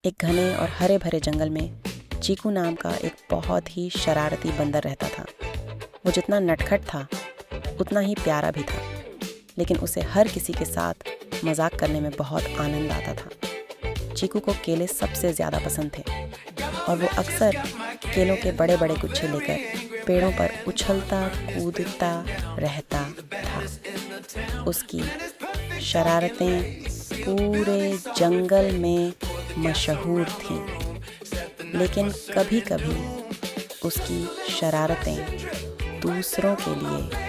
एक घने और हरे भरे जंगल में चीकू नाम का एक बहुत ही शरारती बंदर रहता था। वो जितना नटखट था उतना ही प्यारा भी था, लेकिन उसे हर किसी के साथ मजाक करने में बहुत आनंद आता था। चीकू को केले सबसे ज़्यादा पसंद थे और वो अक्सर केलों के बड़े बड़े गुच्छे लेकर पेड़ों पर उछलता कूदता रहता था। उसकी शरारतें पूरे जंगल में मशहूर थीं, लेकिन कभी कभी उसकी शरारतें दूसरों के लिए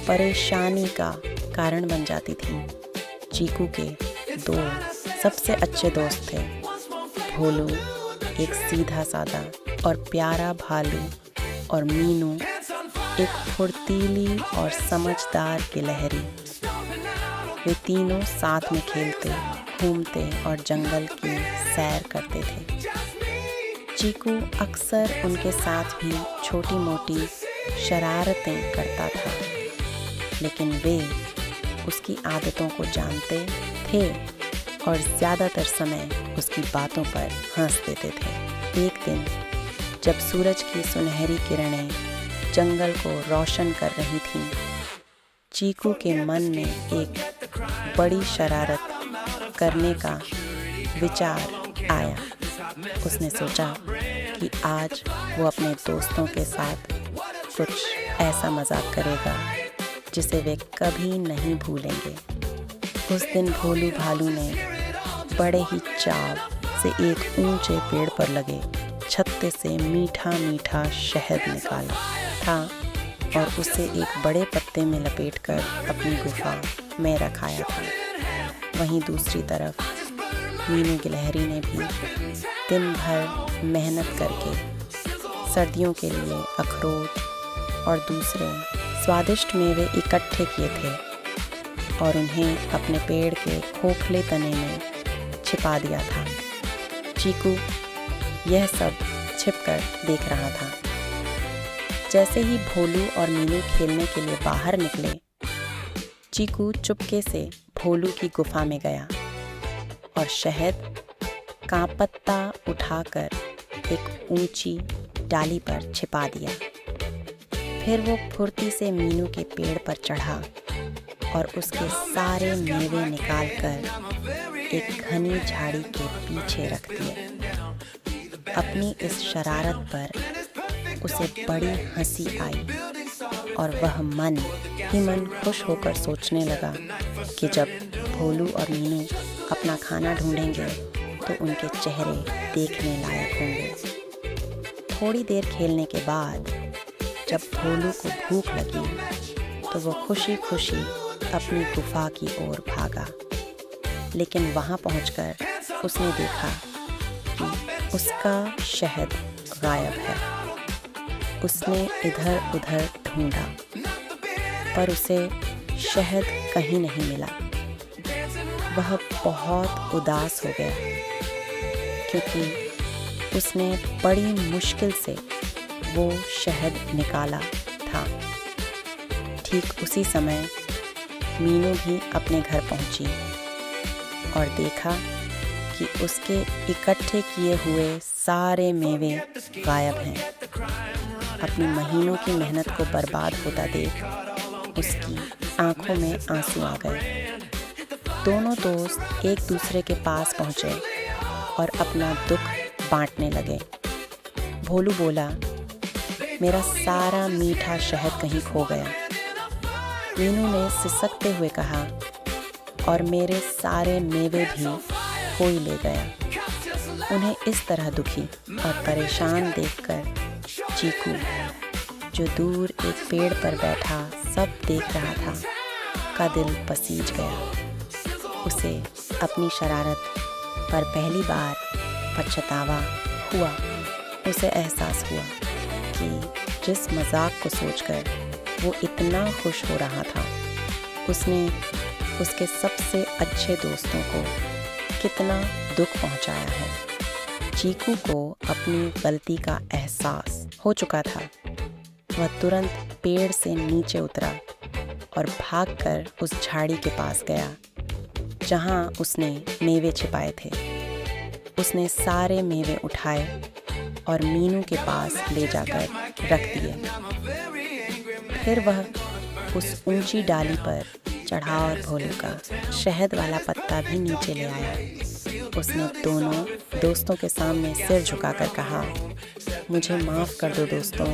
परेशानी का कारण बन जाती थीं। चीकू के दो सबसे अच्छे दोस्त थे, भोलू एक सीधा सादा और प्यारा भालू, और मीनू एक फुर्तीली और समझदार गिलहरी। वे तीनों साथ में खेलते, घूमते और जंगल की सैर करते थे। चीकू अक्सर उनके साथ भी छोटी मोटी शरारतें करता था, लेकिन वे उसकी आदतों को जानते थे और ज़्यादातर समय उसकी बातों पर हंस देते थे। एक दिन जब सूरज की सुनहरी किरणें जंगल को रोशन कर रही थीं, चीकू के मन में एक बड़ी शरारत करने का विचार आया। उसने सोचा कि आज वो अपने दोस्तों के साथ कुछ ऐसा मजाक करेगा जिसे वे कभी नहीं भूलेंगे। उस दिन भोलू भालू ने बड़े ही चाव से एक ऊंचे पेड़ पर लगे छत्ते से मीठा मीठा शहद निकाला था और उसे एक बड़े पत्ते में लपेटकर अपनी गुफा में रखाया था। वहीं दूसरी तरफ मीनू गिलहरी ने भी दिन भर मेहनत करके सर्दियों के लिए अखरोट और दूसरे स्वादिष्ट मेवे इकट्ठे किए थे और उन्हें अपने पेड़ के खोखले तने में छिपा दिया था। चीकू यह सब छिपकर देख रहा था। जैसे ही भोलू और मीनू खेलने के लिए बाहर निकले, चीकू चुपके से भोलू की गुफा में गया और शहद का पत्ता उठाकर एक ऊंची डाली पर छिपा दिया। फिर वो फुर्ती से मीनू के पेड़ पर चढ़ा और उसके सारे मेवे निकालकर एक घनी झाड़ी के पीछे रख दिए। अपनी इस शरारत पर उसे बड़ी हंसी आई और वह मन ही मन खुश होकर सोचने लगा कि जब भोलू और मीनू अपना खाना ढूंढेंगे तो उनके चेहरे देखने लायक होंगे। थोड़ी देर खेलने के बाद जब भोलू को भूख लगी तो वो खुशी खुशी अपनी गुफा की ओर भागा, लेकिन वहाँ पहुँचकर उसने देखा कि उसका शहद गायब है। उसने इधर उधर ढूंढा पर उसे शहद कहीं नहीं मिला। वह बहुत उदास हो गया क्योंकि उसने बड़ी मुश्किल से वो शहद निकाला था। ठीक उसी समय मीनू भी अपने घर पहुंची और देखा कि उसके इकट्ठे किए हुए सारे मेवे गायब हैं। अपनी महीनों की मेहनत को बर्बाद होता देख उसकी आंखों में आंसू आ गए। दोनों दोस्त एक दूसरे के पास पहुंचे और अपना दुख बांटने लगे। भोलू बोला, मेरा सारा मीठा शहद कहीं खो गया। मीनू ने सिसकते हुए कहा, और मेरे सारे मेवे भी कोई ले गया। उन्हें इस तरह दुखी और परेशान देखकर चीकू, जो दूर एक पेड़ पर बैठा सब देख रहा था, का दिल पसीज गया। उसे अपनी शरारत पर पहली बार पछतावा हुआ। उसे एहसास हुआ कि जिस मजाक को सोचकर वो इतना खुश हो रहा था, उसने उसके सबसे अच्छे दोस्तों को कितना दुख पहुंचाया है। चीकू को अपनी गलती का एहसास हो चुका था। वह तुरंत पेड़ से नीचे उतरा और भागकर उस झाड़ी के पास गया जहां उसने मेवे छिपाए थे। उसने सारे मेवे उठाए और मीनू के पास ले जाकर रख दिए। फिर वह उस ऊंची डाली पर चढ़ा और भोलू का शहद वाला पत्ता भी नीचे ले आया। उसने दोनों दोस्तों के सामने सिर झुकाकर कहा, मुझे माफ़ कर दो दोस्तों,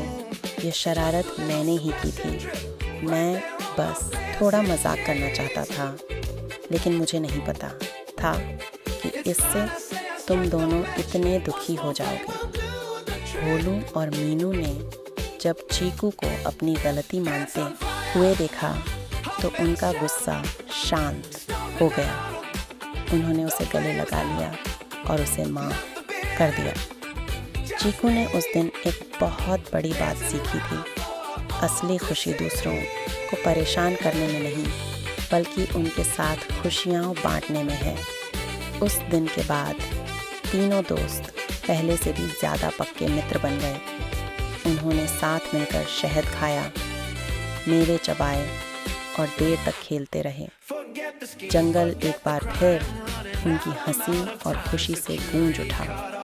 ये शरारत मैंने ही की थी। मैं बस थोड़ा मजाक करना चाहता था, लेकिन मुझे नहीं पता था कि इससे तुम दोनों इतने दुखी हो जाओगे। भोलू और मीनू ने जब चीकू को अपनी गलती मानते हुए देखा तो उनका गुस्सा शांत हो गया। उन्होंने उसे गले लगा लिया और उसे माफ़ कर दिया। चीकू ने उस दिन एक बहुत बड़ी बात सीखी थी। असली खुशी दूसरों को परेशान करने में नहीं, बल्कि उनके साथ खुशियाँ बांटने में है। उस दिन के बाद तीनों दोस्त पहले से भी ज़्यादा पक्के मित्र बन गए। उन्होंने साथ मिलकर शहद खाया, मेवे चबाए और देर तक खेलते रहे। जंगल एक बार फिर उनकी हंसी और खुशी से गूंज उठा।